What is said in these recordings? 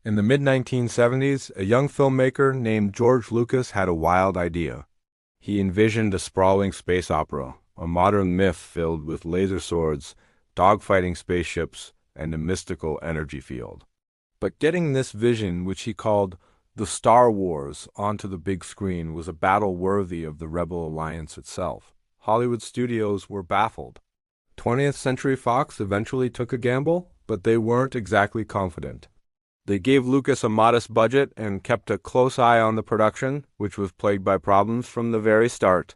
In the mid-1970s, a young filmmaker named George Lucas had a wild idea. He envisioned a sprawling space opera, a modern myth filled with laser swords, dogfighting spaceships, and a mystical energy field. But getting this vision, which he called the Star Wars, onto the big screen was a battle worthy of the Rebel Alliance itself. Hollywood studios were baffled. 20th Century Fox eventually took a gamble, but they weren't exactly confident. They gave Lucas a modest budget and kept a close eye on the production, which was plagued by problems from the very start.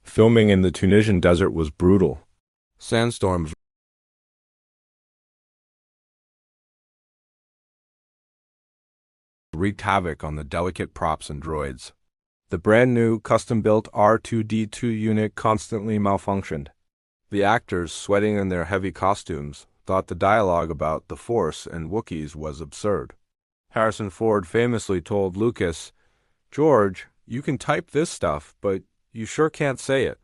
Filming in the Tunisian desert was brutal. Sandstorms wreaked havoc on the delicate props and droids. The brand-new, custom-built R2-D2 unit constantly malfunctioned. The actors, sweating in their heavy costumes, thought the dialogue about the Force and Wookiees was absurd. Harrison Ford famously told Lucas, "George, you can type this stuff, but you sure can't say it."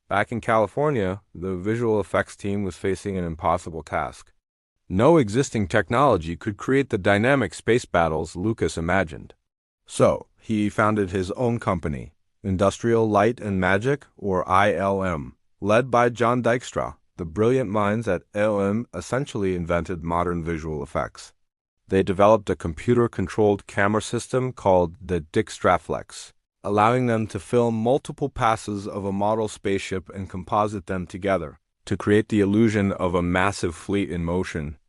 Back in California, the visual effects team was facing an impossible task. No existing technology could create the dynamic space battles Lucas imagined. So, he founded his own company, Industrial Light and Magic, or ILM, led by John Dykstra. The brilliant minds at ILM essentially invented modern visual effects. They developed a computer-controlled camera system called the Dykstraflex, allowing them to film multiple passes of a model spaceship and composite them together to create the illusion of a massive fleet in motion.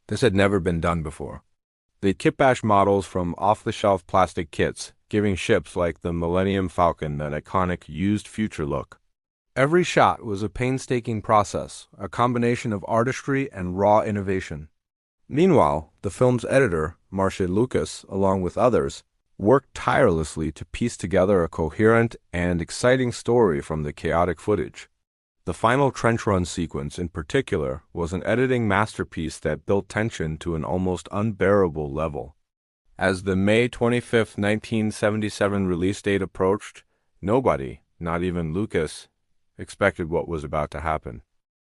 This had never been done before. They kitbash models from off-the-shelf plastic kits, giving ships like the Millennium Falcon that iconic used future look. Every shot was a painstaking process, a combination of artistry and raw innovation. Meanwhile, the film's editor, Marcia Lucas, along with others, worked tirelessly to piece together a coherent and exciting story from the chaotic footage. The final trench run sequence, in particular, was an editing masterpiece that built tension to an almost unbearable level. As the May 25, 1977 release date approached, nobody, not even Lucas, expected what was about to happen.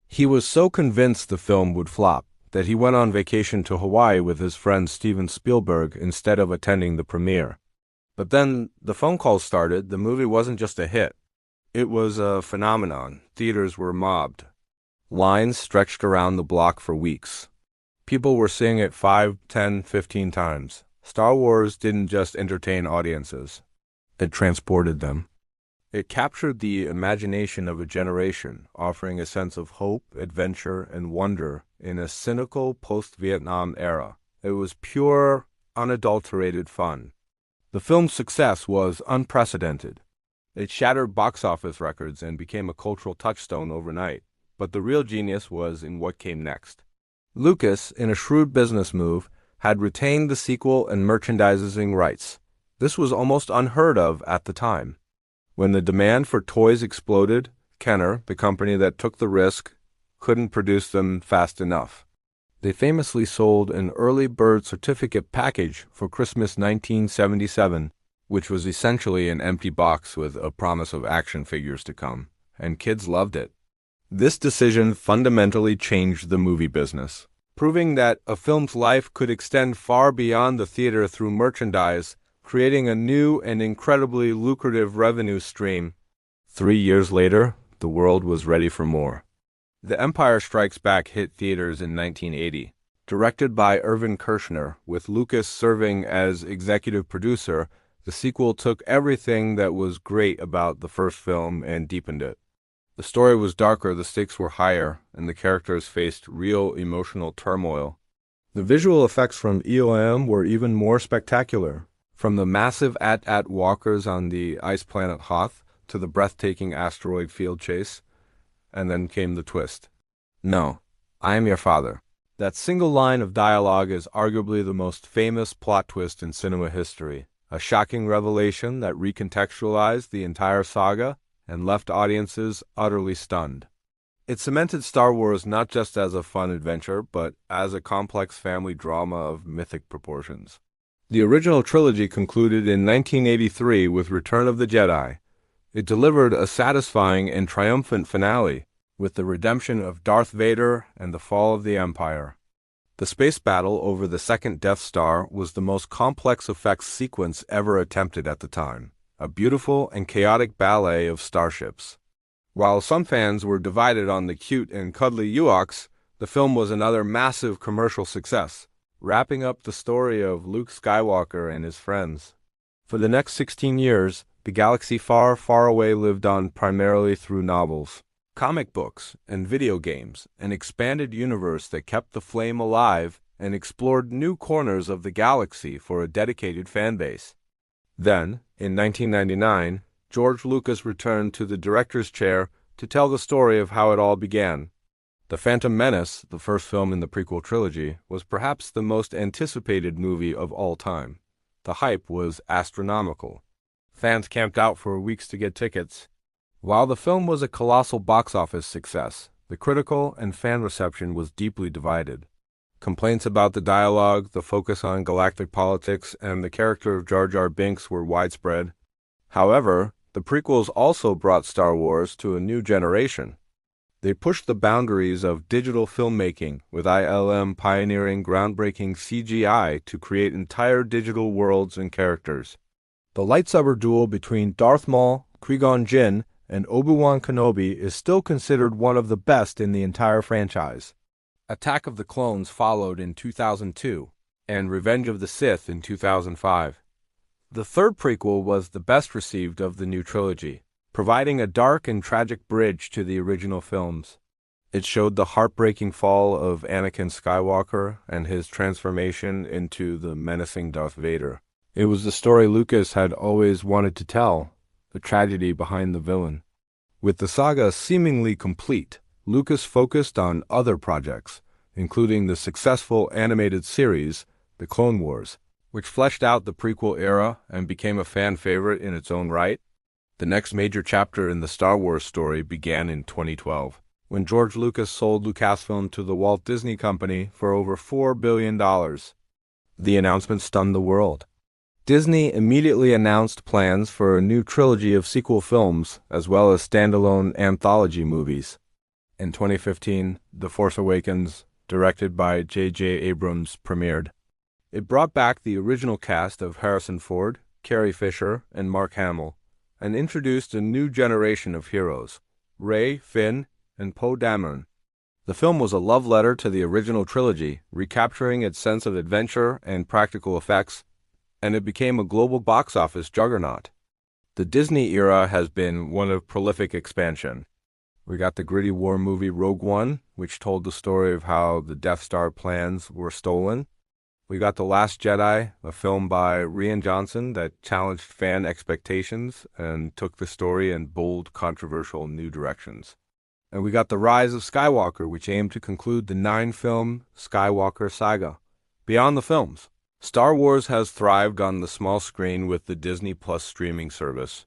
He was so convinced the film would flop that he went on vacation to Hawaii with his friend Steven Spielberg instead of attending the premiere. But then the phone calls started. The movie wasn't just a hit. It was a phenomenon. Theaters were mobbed. Lines stretched around the block for weeks. People were seeing it 5, 10, 15 times. Star Wars didn't just entertain audiences. It transported them. It captured the imagination of a generation, offering a sense of hope, adventure, and wonder in a cynical post-Vietnam era. It was pure, unadulterated fun. The film's success was unprecedented. It shattered box office records and became a cultural touchstone overnight. But the real genius was in what came next. Lucas, in a shrewd business move, had retained the sequel and merchandising rights. This was almost unheard of at the time. When the demand for toys exploded, Kenner, the company that took the risk, couldn't produce them fast enough. They famously sold an early bird certificate package for Christmas 1977, which was essentially an empty box with a promise of action figures to come, and kids loved it. This decision fundamentally changed the movie business, proving that a film's life could extend far beyond the theater through merchandise, creating a new and incredibly lucrative revenue stream. 3 years later, the world was ready for more. The Empire Strikes Back hit theaters in 1980. Directed by Irvin Kershner, with Lucas serving as executive producer, the sequel took everything that was great about the first film and deepened it. The story was darker, the stakes were higher, and the characters faced real emotional turmoil. The visual effects from EOM were even more spectacular. From the massive AT-AT walkers on the ice planet Hoth to the breathtaking asteroid field chase. And then came the twist. "No, I am your father." That single line of dialogue is arguably the most famous plot twist in cinema history. A shocking revelation that recontextualized the entire saga and left audiences utterly stunned. It cemented Star Wars not just as a fun adventure, but as a complex family drama of mythic proportions. The original trilogy concluded in 1983 with Return of the Jedi. It delivered a satisfying and triumphant finale, with the redemption of Darth Vader and the fall of the Empire. The space battle over the second Death Star was the most complex effects sequence ever attempted at the time, a beautiful and chaotic ballet of starships. While some fans were divided on the cute and cuddly Ewoks, the film was another massive commercial success, wrapping up the story of Luke Skywalker and his friends. For the next 16 years, the galaxy far, far away lived on primarily through novels, comic books, and video games, an expanded universe that kept the flame alive and explored new corners of the galaxy for a dedicated fanbase. Then, in 1999, George Lucas returned to the director's chair to tell the story of how it all began. The Phantom Menace, the first film in the prequel trilogy, was perhaps the most anticipated movie of all time. The hype was astronomical. Fans camped out for weeks to get tickets. While the film was a colossal box office success, the critical and fan reception was deeply divided. Complaints about the dialogue, the focus on galactic politics, and the character of Jar Jar Binks were widespread. However, the prequels also brought Star Wars to a new generation. They pushed the boundaries of digital filmmaking, with ILM pioneering groundbreaking CGI to create entire digital worlds and characters. The lightsaber duel between Darth Maul, Qui-Gon Jinn, and Obi-Wan Kenobi is still considered one of the best in the entire franchise. Attack of the Clones followed in 2002, and Revenge of the Sith in 2005. The third prequel was the best received of the new trilogy, providing a dark and tragic bridge to the original films. It showed the heartbreaking fall of Anakin Skywalker and his transformation into the menacing Darth Vader. It was the story Lucas had always wanted to tell, the tragedy behind the villain. With the saga seemingly complete, Lucas focused on other projects, including the successful animated series, The Clone Wars, which fleshed out the prequel era and became a fan favorite in its own right. The next major chapter in the Star Wars story began in 2012, when George Lucas sold Lucasfilm to the Walt Disney Company for over $4 billion. The announcement stunned the world. Disney immediately announced plans for a new trilogy of sequel films, as well as standalone anthology movies. In 2015, The Force Awakens, directed by J.J. Abrams, premiered. It brought back the original cast of Harrison Ford, Carrie Fisher, and Mark Hamill, and introduced a new generation of heroes, Rey, Finn, and Poe Dameron. The film was a love letter to the original trilogy, recapturing its sense of adventure and practical effects, and it became a global box office juggernaut. The Disney era has been one of prolific expansion. We got the gritty war movie Rogue One, which told the story of how the Death Star plans were stolen. We got The Last Jedi, a film by Rian Johnson that challenged fan expectations and took the story in bold, controversial new directions. And we got The Rise of Skywalker, which aimed to conclude the 9-film Skywalker saga. Beyond the films, Star Wars has thrived on the small screen with the Disney Plus streaming service.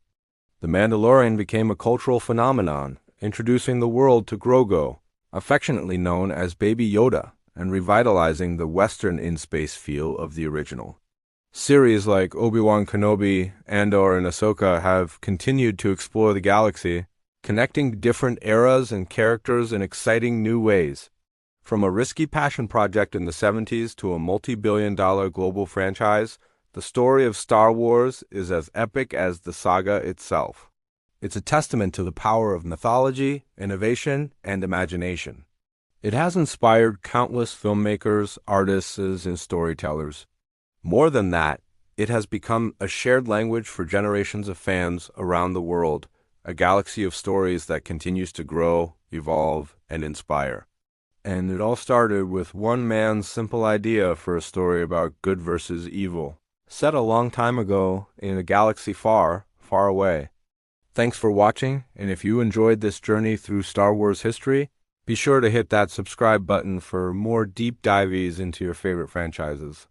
The Mandalorian became a cultural phenomenon, introducing the world to Grogu, affectionately known as Baby Yoda, and revitalizing the Western in-space feel of the original. Series like Obi-Wan Kenobi, Andor, and Ahsoka have continued to explore the galaxy, connecting different eras and characters in exciting new ways. From a risky passion project in the 70s to a multi-billion-dollar global franchise, the story of Star Wars is as epic as the saga itself. It's a testament to the power of mythology, innovation, and imagination. It has inspired countless filmmakers, artists, and storytellers. More than that, it has become a shared language for generations of fans around the world, a galaxy of stories that continues to grow, evolve, and inspire. And it all started with one man's simple idea for a story about good versus evil, set a long time ago in a galaxy far, far away. Thanks for watching, and if you enjoyed this journey through Star Wars history, be sure to hit that subscribe button for more deep dives into your favorite franchises.